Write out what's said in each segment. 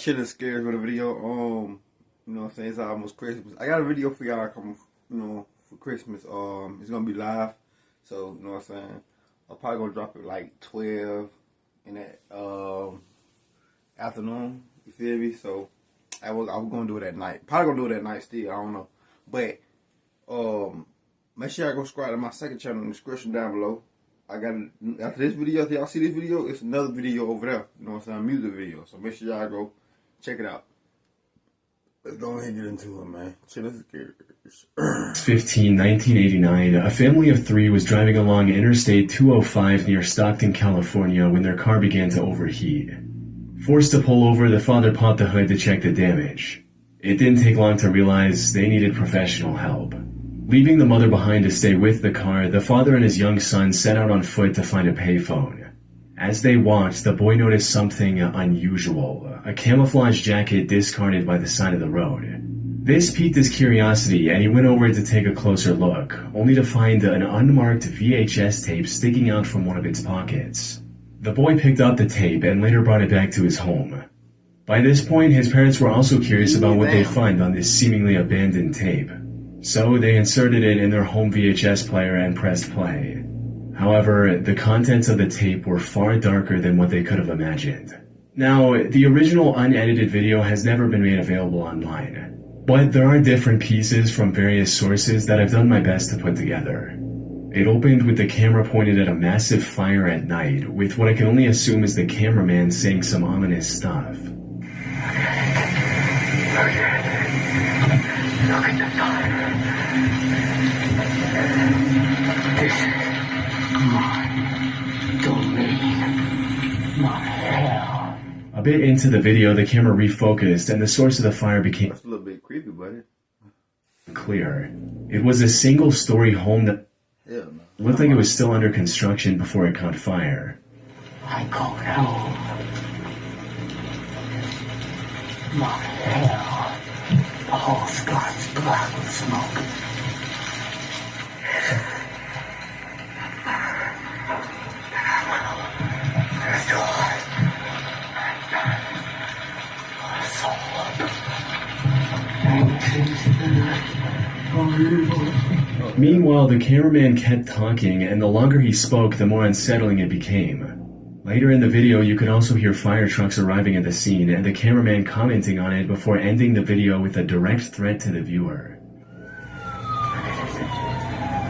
chilling scared for the video. You know what I'm saying? It's almost Christmas. I got a video for y'all coming, for Christmas. It's gonna be live. So, you know what I'm saying? I'm probably gonna drop it like 12 in that afternoon. You feel me? So I was gonna do it at night. Probably gonna do it at night still, I don't know. But make sure y'all go subscribe to my second channel in the description down below. I got after this video, after y'all see this video, it's another video over there. You know what I'm saying? A music video. So make sure y'all go check it out. Let's go ahead and get into it, man. Shit, let's get 1989, a family of three was driving along Interstate 205 near Stockton, California when their car began to overheat. Forced to pull over, the father popped the hood to check the damage. It didn't take long to realize they needed professional help. Leaving the mother behind to stay with the car, the father and his young son set out on foot to find a payphone. As they walked, the boy noticed something unusual, a camouflage jacket discarded by the side of the road. This piqued his curiosity and he went over to take a closer look, only to find an unmarked VHS tape sticking out from one of its pockets. The boy picked up the tape and later brought it back to his home. By this point, his parents were also curious about what they'd find on this seemingly abandoned tape. So they inserted it in their home VHS player and pressed play. However, the contents of the tape were far darker than what they could have imagined. Now, the original unedited video has never been made available online, but there are different pieces from various sources that I've done my best to put together. It opened with the camera pointed at a massive fire at night, with what I can only assume is the cameraman saying some ominous stuff. Look at the fire. This is my domain. My hell. A bit into the video, the camera refocused and the source of the fire became That's a little bit creepy, buddy. clear. It was a single-story home that looked like it was still under construction before it caught fire. I go home. My hell. The whole sky's black with smoke. Meanwhile, the cameraman kept talking, and the longer he spoke, the more unsettling it became. Later in the video, you could also hear fire trucks arriving at the scene and the cameraman commenting on it before ending the video with a direct threat to the viewer.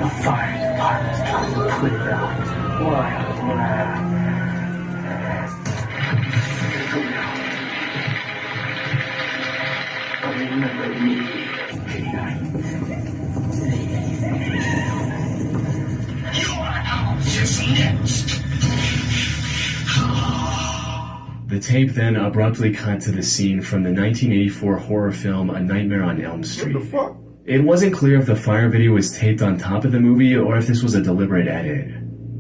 The fire department's trying to put it out. Why? But remember me. Your house is next. The tape then abruptly cut to the scene from the 1984 horror film A Nightmare on Elm Street. What the fuck? It wasn't clear if the fire video was taped on top of the movie or if this was a deliberate edit.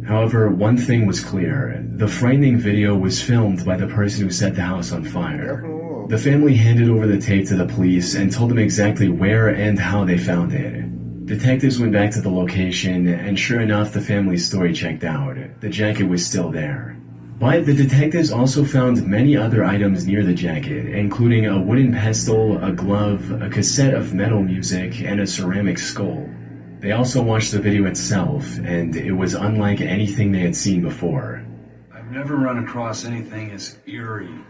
However, one thing was clear. The frightening video was filmed by the person who set the house on fire. The family handed over the tape to the police and told them exactly where and how they found it. Detectives went back to the location, and sure enough, the family's story checked out. The jacket was still there. But the detectives also found many other items near the jacket, including a wooden pestle, a glove, a cassette of metal music, and a ceramic skull. They also watched the video itself, and it was unlike anything they had seen before. I've never run across anything as eerie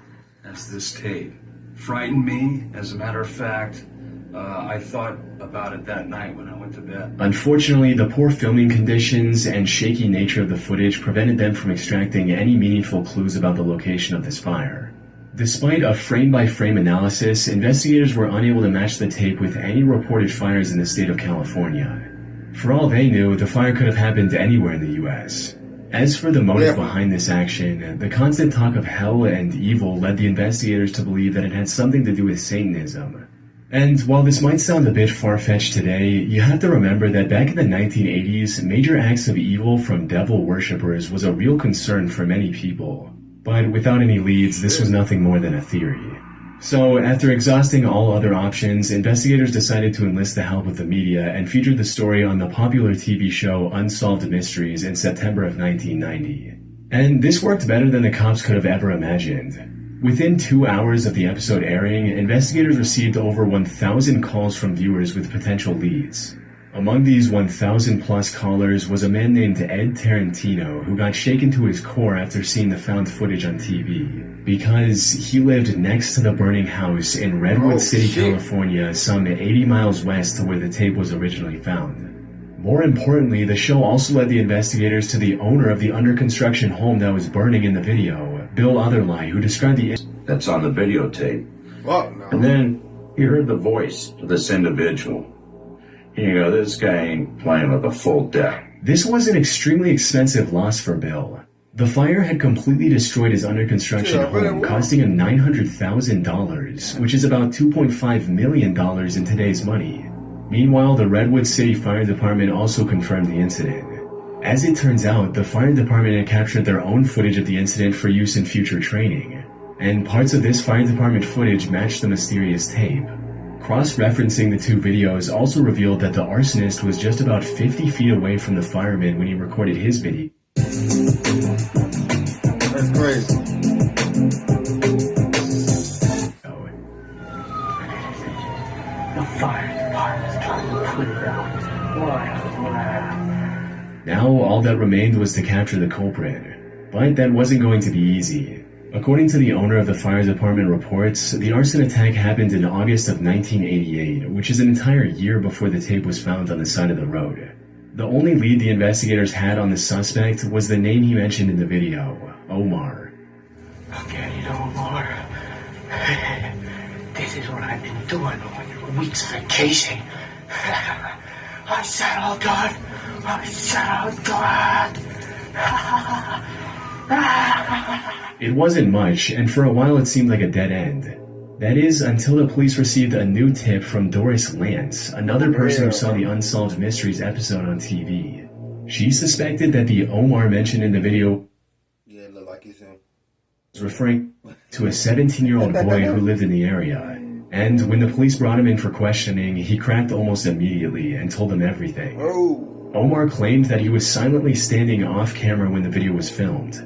as this tape. Frightened me, as a matter of fact. I thought about it that night when I went to bed. Unfortunately, the poor filming conditions and shaky nature of the footage prevented them from extracting any meaningful clues about the location of this fire. Despite a frame-by-frame analysis, investigators were unable to match the tape with any reported fires in the state of California. For all they knew, the fire could have happened anywhere in the U.S. As for the motive behind this action, the constant talk of hell and evil led the investigators to believe that it had something to do with Satanism. And while this might sound a bit far-fetched today, you have to remember that back in the 1980s, major acts of evil from devil worshippers was a real concern for many people. But without any leads, this was nothing more than a theory. So, after exhausting all other options, investigators decided to enlist the help of the media and featured the story on the popular TV show Unsolved Mysteries in September of 1990. And this worked better than the cops could have ever imagined. Within 2 hours of the episode airing, investigators received over 1,000 calls from viewers with potential leads. Among these 1,000 plus callers was a man named Ed Tarantino, who got shaken to his core after seeing the found footage on TV, because he lived next to the burning house in Redwood City, California, some 80 miles west to where the tape was originally found. More importantly, the show also led the investigators to the owner of the under-construction home that was burning in the video, Bill Otherly, who described the that's on the videotape. Fuck no. And then you heard the voice of this individual. You go, this guy ain't playing with a full deck. This was an extremely expensive loss for Bill. The fire had completely destroyed his under-construction home, costing him $900,000, which is about $2.5 million in today's money. Meanwhile, the Redwood City Fire Department also confirmed the incident. As it turns out, the fire department had captured their own footage of the incident for use in future training, and parts of this fire department footage matched the mysterious tape. Cross-referencing the two videos also revealed that the arsonist was just about 50 feet away from the fireman when he recorded his video. That's crazy. The fire department's trying to put it out. Now, all that remained was to capture the culprit. But that wasn't going to be easy. According to the owner of the fire department reports, the arson attack happened in August of 1988, which is an entire year before the tape was found on the side of the road. The only lead the investigators had on the suspect was the name he mentioned in the video, Omar. I'll get it, Omar. This is what I've been doing on your week's vacation. I settled, God. I settled, God. It wasn't much, and for a while it seemed like a dead end. That is, until the police received a new tip from Doris Lance, another person who saw the Unsolved Mysteries episode on TV. She suspected that the Omar mentioned in the video Look like he's him. was referring to a 17-year-old boy who lived in the area. And when the police brought him in for questioning, he cracked almost immediately and told them everything. Omar claimed that he was silently standing off camera when the video was filmed,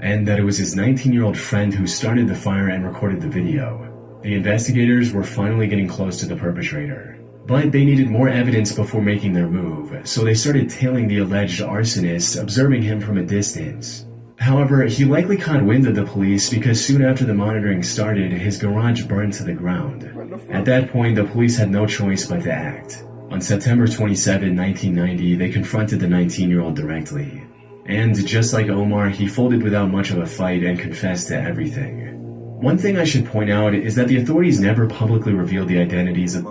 and that it was his 19-year-old friend who started the fire and recorded the video. The investigators were finally getting close to the perpetrator, but they needed more evidence before making their move, so they started tailing the alleged arsonist, observing him from a distance. However, he likely caught wind of the police because soon after the monitoring started, his garage burned to the ground. At that point, the police had no choice but to act. On September 27, 1990, they confronted the 19-year-old directly. And just like Omar, he folded without much of a fight and confessed to everything. One thing I should point out is that the authorities never publicly revealed the identities of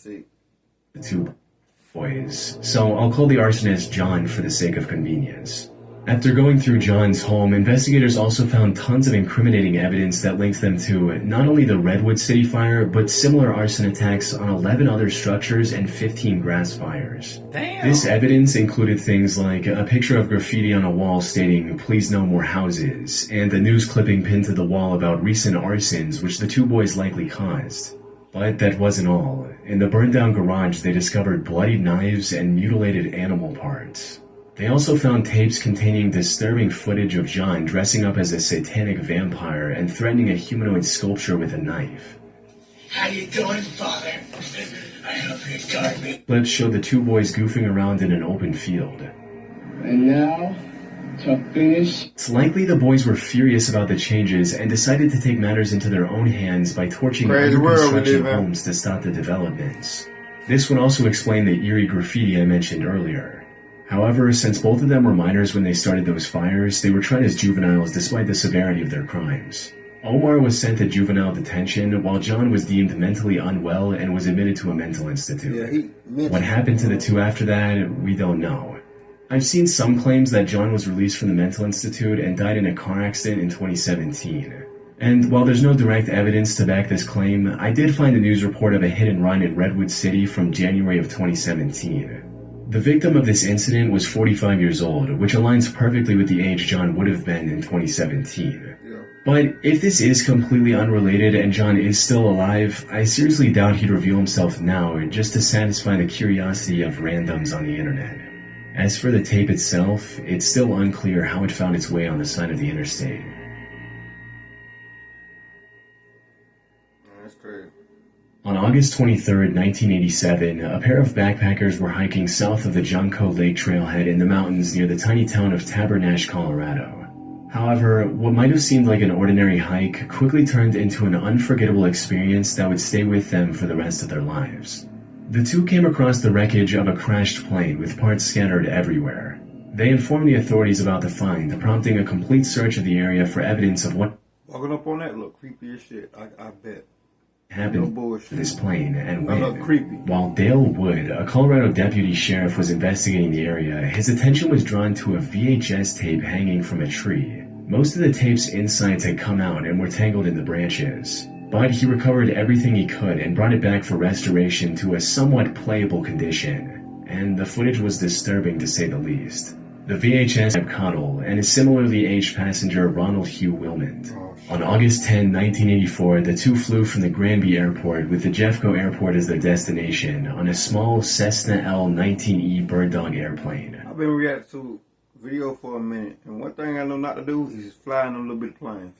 the two boys, so I'll call the arsonist John for the sake of convenience. After going through John's home, investigators also found tons of incriminating evidence that linked them to not only the Redwood City fire, but similar arson attacks on 11 other structures and 15 grass fires. Damn. This evidence included things like a picture of graffiti on a wall stating, "Please no more houses," and a news clipping pinned to the wall about recent arsons which the two boys likely caused. But that wasn't all. In the burned-down garage, they discovered bloodied knives and mutilated animal parts. They also found tapes containing disturbing footage of John dressing up as a satanic vampire and threatening a humanoid sculpture with a knife. How you doing, Father? I hope you're starving. Clips showed the two boys goofing around in an open field. And now, to finish. It's likely the boys were furious about the changes and decided to take matters into their own hands by torching under-construction homes to stop the developments. This would also explain the eerie graffiti I mentioned earlier. However, since both of them were minors when they started those fires, they were tried as juveniles despite the severity of their crimes. Omar was sent to juvenile detention, while John was deemed mentally unwell and was admitted to a mental institute. What happened to the two after that, we don't know. I've seen some claims that John was released from the mental institute and died in a car accident in 2017. And while there's no direct evidence to back this claim, I did find a news report of a hit and run in Redwood City from January of 2017. The victim of this incident was 45 years old, which aligns perfectly with the age John would have been in 2017. But if this is completely unrelated and John is still alive, I seriously doubt he'd reveal himself now just to satisfy the curiosity of randoms on the internet. As for the tape itself, it's still unclear how it found its way on the side of the interstate. On August 23, 1987, a pair of backpackers were hiking south of the Junco Lake trailhead in the mountains near the tiny town of Tabernash, Colorado. However, what might have seemed like an ordinary hike quickly turned into an unforgettable experience that would stay with them for the rest of their lives. The two came across the wreckage of a crashed plane with parts scattered everywhere. They informed the authorities about the find, prompting a complete search of the area for evidence of what Walking up on that look creepy as shit. I bet. happened No bullshit. to this plane and That when. look creepy. While Dale Wood, a Colorado deputy sheriff, was investigating the area, his attention was drawn to a VHS tape hanging from a tree. Most of the tape's insides had come out and were tangled in the branches, but he recovered everything he could and brought it back for restoration to a somewhat playable condition, and the footage was disturbing to say the least. The VHS had Cottle and his similarly aged passenger Ronald Hugh Wilmond. On August 10, 1984, the two flew from the Granby Airport with the Jeffco Airport as their destination on a small Cessna L-19E Bird Dog airplane. I've been reacting to video for a minute, and one thing I know not to do is fly in a little bit of planes.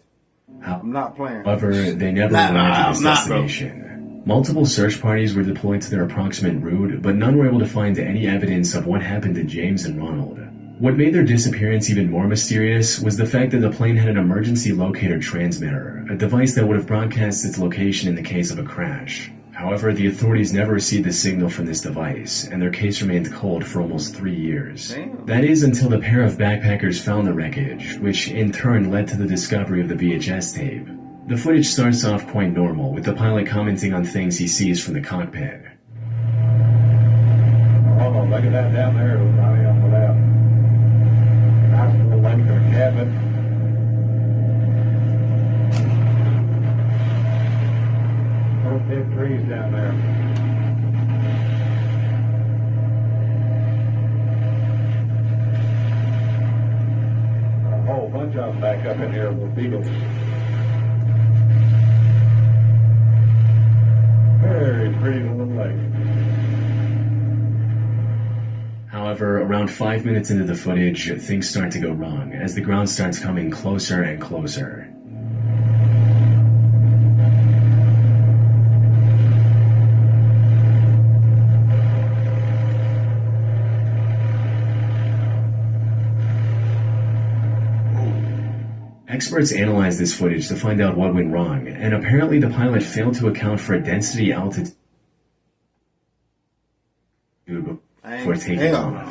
I'm not playing. However, they never arrived at this destination. Multiple search parties were deployed to their approximate route, but none were able to find any evidence of what happened to James and Ronald. What made their disappearance even more mysterious was the fact that the plane had an emergency locator transmitter, a device that would have broadcast its location in the case of a crash. However, the authorities never received the signal from this device, and their case remained cold for almost 3 years. Damn. That is until the pair of backpackers found the wreckage, which in turn led to the discovery of the VHS tape. The footage starts off quite normal, with the pilot commenting on things he sees from the cockpit. Oh, look at that down there, Ronnie, on the left. Nice little length cabin. Those big trees down there. A whole bunch of them back up in here with beetles. Very pretty little lake. However, around 5 minutes into the footage, things start to go wrong as the ground starts coming closer and closer. Experts analyzed this footage to find out what went wrong, and apparently the pilot failed to account for density altitude before taking off.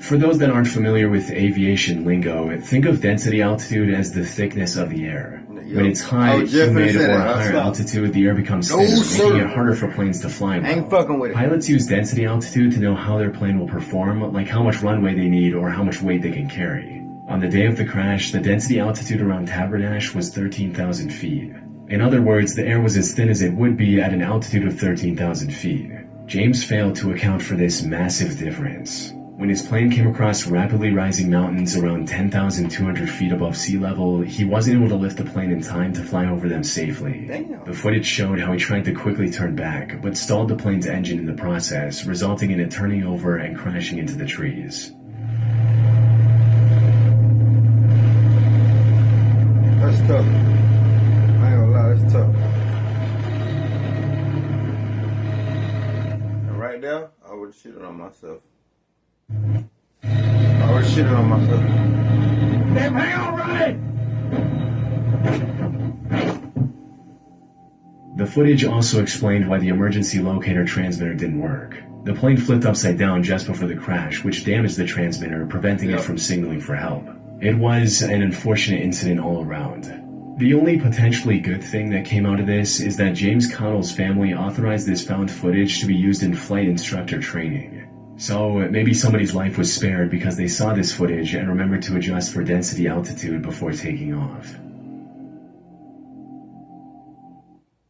For those that aren't familiar with aviation lingo, think of density altitude as the thickness of the air. When it's high, humid, or a higher altitude, the air becomes thinner, making it harder for planes to fly well. Ain't fucking with it. Pilots use density altitude to know how their plane will perform, like how much runway they need or how much weight they can carry. On the day of the crash, the density altitude around Tabernash was 13,000 feet. In other words, the air was as thin as it would be at an altitude of 13,000 feet. James failed to account for this massive difference. When his plane came across rapidly rising mountains around 10,200 feet above sea level, he wasn't able to lift the plane in time to fly over them safely. Damn. The footage showed how he tried to quickly turn back, but stalled the plane's engine in the process, resulting in it turning over and crashing into the trees. That's tough. I ain't gonna lie, that's tough. And right there, I would have shitted on myself. I would have shitted on myself. Damn, hang on, Ronnie! The footage also explained why the emergency locator transmitter didn't work. The plane flipped upside down just before the crash, which damaged the transmitter, preventing it from signaling for help. It was an unfortunate incident all around. The only potentially good thing that came out of this is that James Cottle's family authorized this found footage to be used in flight instructor training. So maybe somebody's life was spared because they saw this footage and remembered to adjust for density altitude before taking off.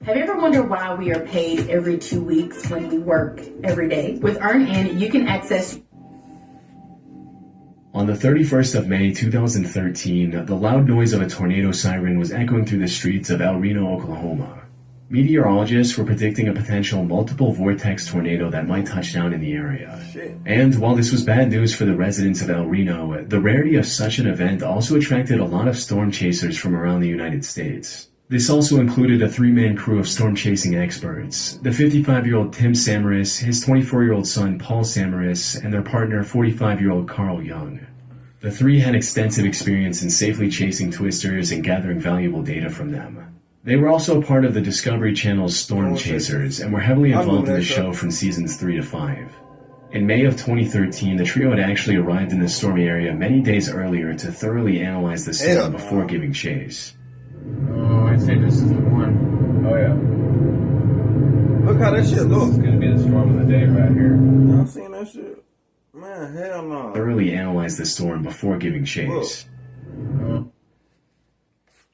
Have you ever wondered why we are paid every 2 weeks when we work every day? With EarnIn, you can access... On the 31st of May 2013, the loud noise of a tornado siren was echoing through the streets of El Reno, Oklahoma. Meteorologists were predicting a potential multiple vortex tornado that might touch down in the area. Shit. And while this was bad news for the residents of El Reno, the rarity of such an event also attracted a lot of storm chasers from around the United States. This also included a three-man crew of storm-chasing experts, the 55-year-old Tim Samaras, his 24-year-old son Paul Samaras, and their partner 45-year-old Carl Young. The three had extensive experience in safely chasing twisters and gathering valuable data from them. They were also part of the Discovery Channel's Storm Chasers and were heavily involved in the show from seasons 3 to 5. In May of 2013, the trio had actually arrived in the stormy area many days earlier to thoroughly analyze the storm before giving chase. Oh, I'd say this is the one. Oh, yeah. Look how that shit looks. This is gonna be the storm of the day right here. Y'all seen that shit? Man, hell no. Thoroughly analyze the storm before giving chase.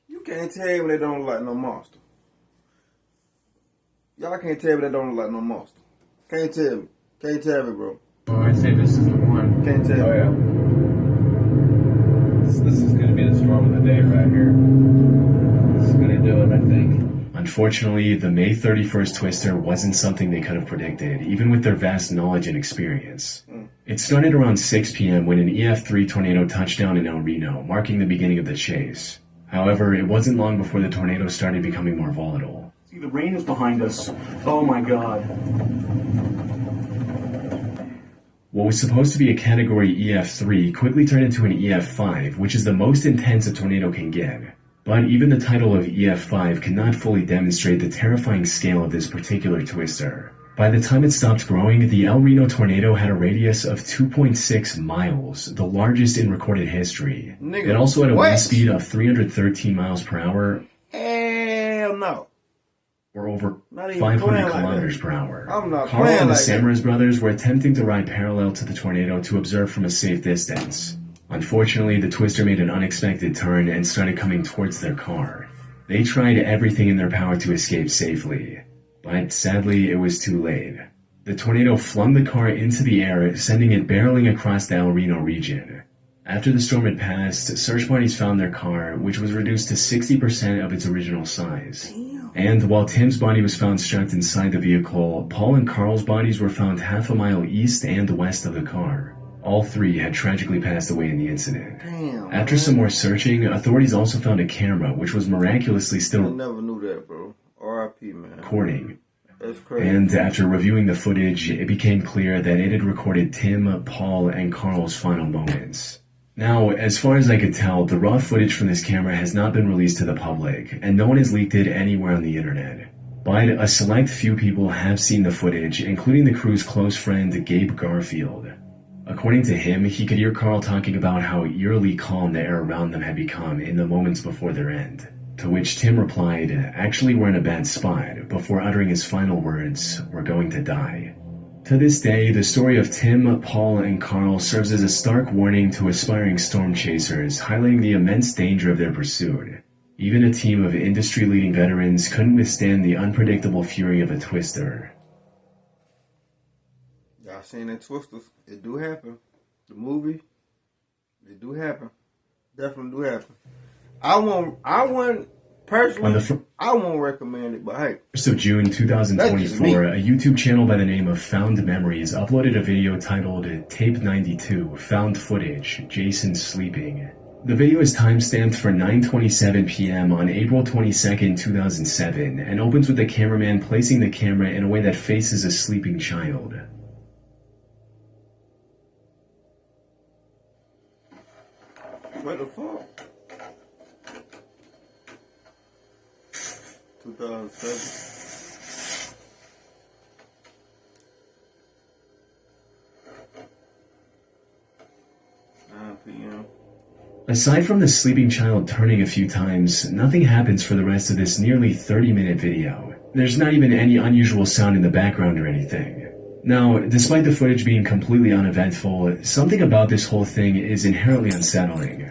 You can't tell me they don't look like no monster. Y'all can't tell me they don't look like no monster. Can't tell me. Can't tell me, bro. Oh, I'd say this is the one. Can't tell me. Oh, yeah. This is gonna be the storm of the day right here. This is gonna do it, I think. Unfortunately, the May 31st twister wasn't something they could have predicted, even with their vast knowledge and experience. It started around 6 p.m. when an EF3 tornado touched down in El Reno, marking the beginning of the chase. However, it wasn't long before the tornado started becoming more volatile. See, the rain is behind us. Oh my god. What was supposed to be a category EF3 quickly turned into an EF5, which is the most intense a tornado can get. But even the title of EF5 cannot fully demonstrate the terrifying scale of this particular twister. By the time it stopped growing, the El Reno tornado had a radius of 2.6 miles, the largest in recorded history. It also had a wind speed of 313 miles per hour, Hell no. or over Not even 500 playing like kilometers that. per hour. I'm not Carl playing and the like that. Samaras brothers were attempting to ride parallel to the tornado to observe from a safe distance. Unfortunately, the twister made an unexpected turn and started coming towards their car. They tried everything in their power to escape safely, but sadly it was too late. The tornado flung the car into the air, sending it barreling across the El Reno region. After the storm had passed, search parties found their car, which was reduced to 60% of its original size. And while Tim's body was found strapped inside the vehicle, Paul and Carl's bodies were found half a mile east and west of the car. All three had tragically passed away in the incident. Damn. After some more searching, authorities also found a camera, which was miraculously I still never knew that, bro. R.I.P., man. recording. That's crazy. And after reviewing the footage, it became clear that it had recorded Tim, Paul, and Carl's final moments. Now, as far as I could tell, the raw footage from this camera has not been released to the public, and no one has leaked it anywhere on the internet. But a select few people have seen the footage, including the crew's close friend Gabe Garfield. According to him, he could hear Carl talking about how eerily calm the air around them had become in the moments before their end. To which Tim replied, "Actually, we're in a bad spot," before uttering his final words, "We're going to die." To this day, the story of Tim, Paul, and Carl serves as a stark warning to aspiring storm chasers, highlighting the immense danger of their pursuit. Even a team of industry-leading veterans couldn't withstand the unpredictable fury of a twister. Y'all seen that Twisters? It do happen. The movie, it do happen. Definitely do happen. I wouldn't personally, I won't recommend it, but hey. 1st of June 2024, a YouTube channel by the name of Found Memories uploaded a video titled Tape 92, Found Footage, Jason Sleeping. The video is timestamped for 9:27 p.m. on April 22nd, 2007, and opens with the cameraman placing the camera in a way that faces a sleeping child. What the fuck? 2007. PM. Aside from the sleeping child turning a few times, nothing happens for the rest of this nearly 30-minute video. There's not even any unusual sound in the background or anything. Now, despite the footage being completely uneventful, something about this whole thing is inherently unsettling.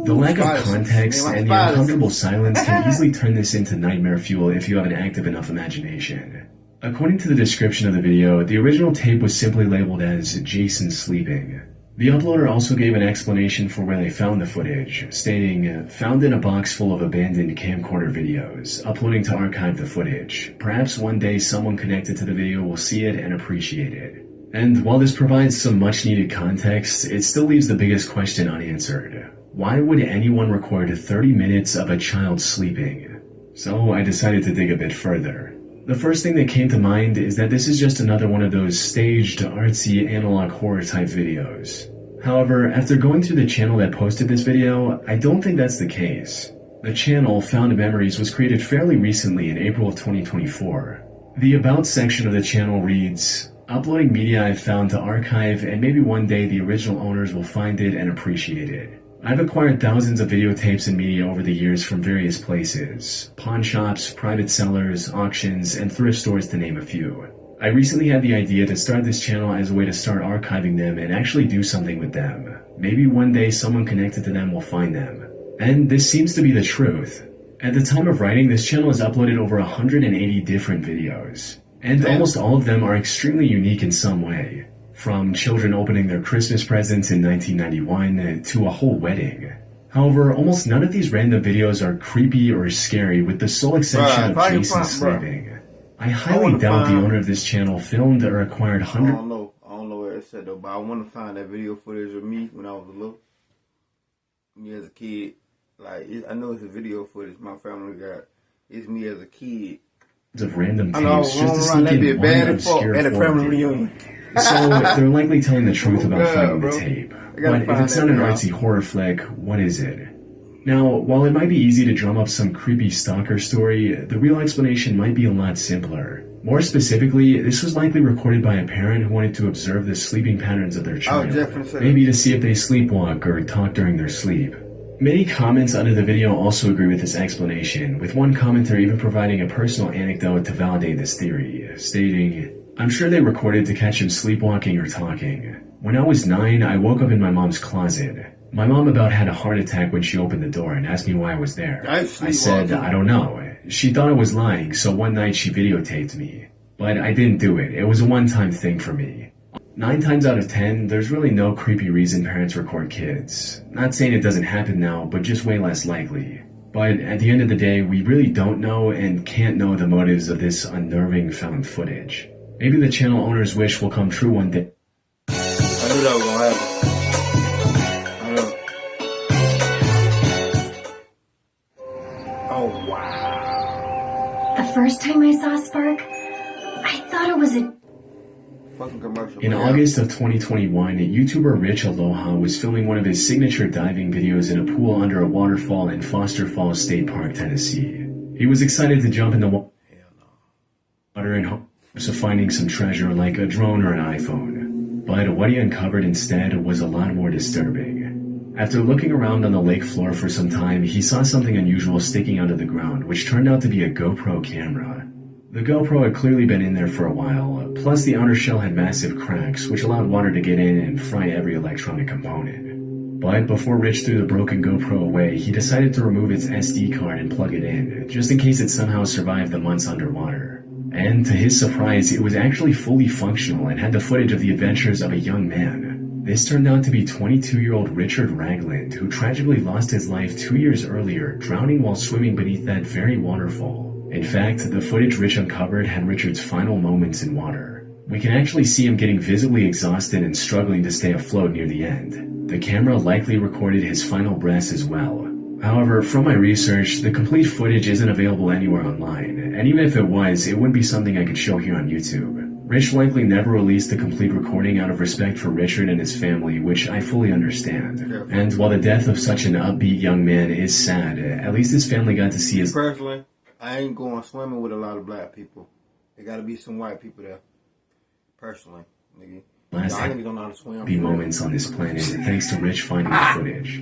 The lack of context and the uncomfortable silence can easily turn this into nightmare fuel if you have an active enough imagination. According to the description of the video, the original tape was simply labeled as Jason Sleeping. The uploader also gave an explanation for where they found the footage, stating, "Found in a box full of abandoned camcorder videos, uploading to archive the footage. Perhaps one day someone connected to the video will see it and appreciate it." And while this provides some much needed context, it still leaves the biggest question unanswered. Why would anyone record 30 minutes of a child sleeping? So I decided to dig a bit further. The first thing that came to mind is that this is just another one of those staged, artsy, analog horror type videos. However, after going through the channel that posted this video, I don't think that's the case. The channel, Found Memories, was created fairly recently in April of 2024. The About section of the channel reads, "Uploading media I've found to archive, and maybe one day the original owners will find it and appreciate it. I've acquired thousands of videotapes and media over the years from various places, pawn shops, private sellers, auctions, and thrift stores to name a few. I recently had the idea to start this channel as a way to start archiving them and actually do something with them. Maybe one day someone connected to them will find them." And this seems to be the truth. At the time of writing, this channel has uploaded over 180 different videos, and almost all of them are extremely unique in some way. From children opening their Christmas presents in 1991 to a whole wedding. However, almost none of these random videos are creepy or scary, with the sole exception of Jason sleeping. I highly doubt the owner of this channel filmed or acquired hundreds. I don't know where it said though, but I want to find that video footage of me when I was little. Me as a kid. Like, I know it's a video footage my family got. It's me as a kid. Of random tapes just to sneak in one obscure at a family video. reunion. So they're likely telling the truth about finding the tape. But if it's not an artsy horror flick, what is it? Now, while it might be easy to drum up some creepy stalker story, the real explanation might be a lot simpler. More specifically, this was likely recorded by a parent who wanted to observe the sleeping patterns of their child. Maybe to see if they sleepwalk or talk during their sleep. Many comments under the video also agree with this explanation, with one commenter even providing a personal anecdote to validate this theory, stating, "I'm sure they recorded to catch him sleepwalking or talking. When I was 9, I woke up in my mom's closet. My mom about had a heart attack when she opened the door and asked me why I was there. I said, I don't know. She thought I was lying, so one night she videotaped me. But I didn't do it. It was a one-time thing for me." 9 times out of 10, there's really no creepy reason parents record kids. Not saying it doesn't happen now, but just way less likely. But at the end of the day, we really don't know and can't know the motives of this unnerving found footage. Maybe the channel owner's wish will come true one day. I knew that was gonna happen. I know. Oh, wow. The first time I saw Spark, I thought it was a Commercial. In August of 2021, YouTuber Rich Aloha was filming one of his signature diving videos in a pool under a waterfall in Foster Falls State Park, Tennessee. He was excited to jump in the water in hopes of finding some treasure like a drone or an iPhone. But what he uncovered instead was a lot more disturbing. After looking around on the lake floor for some time, he saw something unusual sticking out of the ground, which turned out to be a GoPro camera. The GoPro had clearly been in there for a while, plus the outer shell had massive cracks, which allowed water to get in and fry every electronic component. But before Rich threw the broken GoPro away, he decided to remove its SD card and plug it in, just in case it somehow survived the months underwater. And to his surprise, it was actually fully functional and had the footage of the adventures of a young man. This turned out to be 22-year-old Richard Ragland, who tragically lost his life 2 years earlier, drowning while swimming beneath that very waterfall. In fact, the footage Rich uncovered had Richard's final moments in water. We can actually see him getting visibly exhausted and struggling to stay afloat near the end. The camera likely recorded his final breaths as well. However, from my research, the complete footage isn't available anywhere online, and even if it was, it wouldn't be something I could show here on YouTube. Rich likely never released the complete recording out of respect for Richard and his family, which I fully understand. And while the death of such an upbeat young man is sad, at least his family got to see his... Personally, I ain't going swimming with a lot of black people. There gotta be some white people there. Personally, nigga. Last happy moments on this planet, thanks to Rich finding the footage.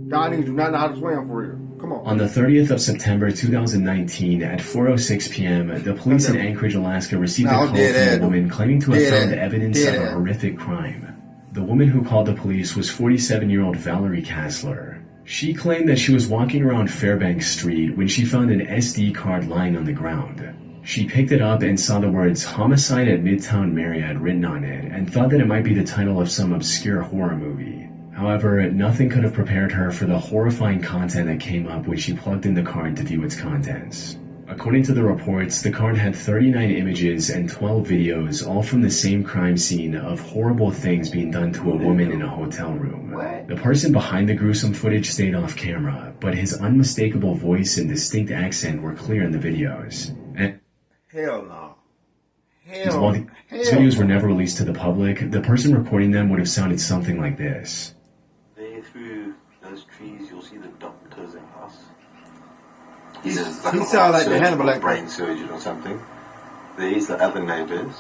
Y'all niggas do not know how to swim for real. Come on. On the 30th of September 2019 at 4:06 p.m., the police in Anchorage, Alaska received a call from a woman claiming to have found evidence of a horrific crime. The woman who called the police was 47-year-old Valerie Kassler. She claimed that she was walking around Fairbanks Street when she found an SD card lying on the ground. She picked it up and saw the words "Homicide at Midtown Marriott" written on it and thought that it might be the title of some obscure horror movie. However, nothing could have prepared her for the horrifying content that came up when she plugged in the card to view its contents. According to the reports, the card had 39 images and 12 videos, all from the same crime scene of horrible things being done to a woman in a hotel room. What? The person behind the gruesome footage stayed off camera, but his unmistakable voice and distinct accent were clear in the videos. And Hell no. while these videos were never released to the public, the person recording them would have sounded something like this. There through those trees, you'll see the doctor's house. He sound like the Hannibal Lecter. Brain surgeon or something. There's the other neighbors.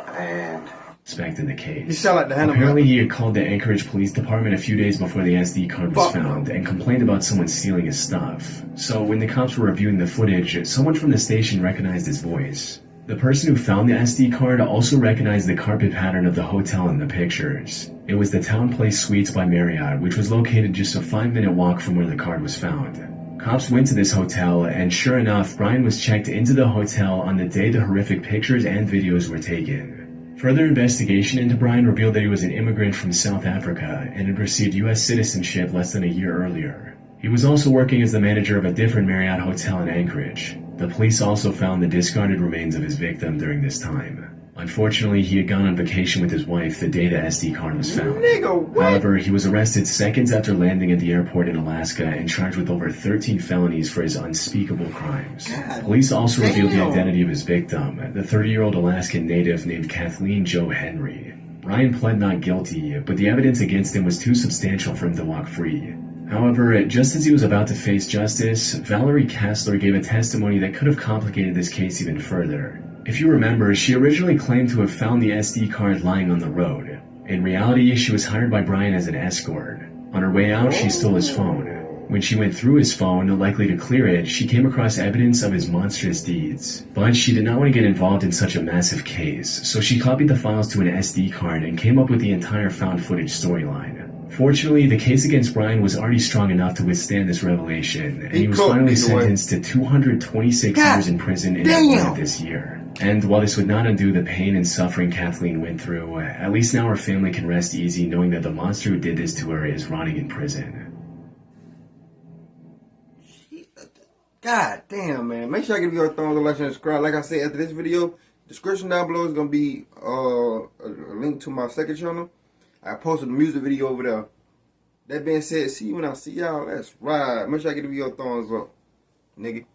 And Suspect in the case. He sound like the Hannibal Apparently, Lecter. he had called the Anchorage Police Department a few days before the SD card was found and complained about someone stealing his stuff. So when the cops were reviewing the footage, someone from the station recognized his voice. The person who found the SD card also recognized the carpet pattern of the hotel in the pictures. It was the Town Place Suites by Marriott, which was located just a 5-minute walk from where the card was found. Cops went to this hotel, and sure enough, Brian was checked into the hotel on the day the horrific pictures and videos were taken. Further investigation into Brian revealed that he was an immigrant from South Africa and had received U.S. citizenship less than a year earlier. He was also working as the manager of a different Marriott hotel in Anchorage. The police also found the discarded remains of his victim during this time. Unfortunately, he had gone on vacation with his wife the day the SD card was found. Nigga, what? However, he was arrested seconds after landing at the airport in Alaska and charged with over 13 felonies for his unspeakable crimes. God Police also revealed the damn. identity of his victim, the 30-year-old Alaskan native named Kathleen Jo Henry. Ryan pled not guilty, but the evidence against him was too substantial for him to walk free. However, just as he was about to face justice, Valerie Kastler gave a testimony that could have complicated this case even further. If you remember, she originally claimed to have found the SD card lying on the road. In reality, she was hired by Brian as an escort. On her way out, she stole his phone. When she went through his phone, likely to clear it, she came across evidence of his monstrous deeds. But she did not want to get involved in such a massive case, so she copied the files to an SD card and came up with the entire found footage storyline. Fortunately, the case against Brian was already strong enough to withstand this revelation, and he was finally sentenced to 226 years in prison in May of this year. And while this would not undo the pain and suffering Kathleen went through, at least now her family can rest easy knowing that the monster who did this to her is rotting in prison. God damn, man. Make sure I give you a thumbs up, like, and subscribe. Like I said, after this video, description down below is going to be a link to my second channel. I posted a music video over there. That being said, see you when I see y'all. That's right. Make sure I give you a thumbs up, nigga.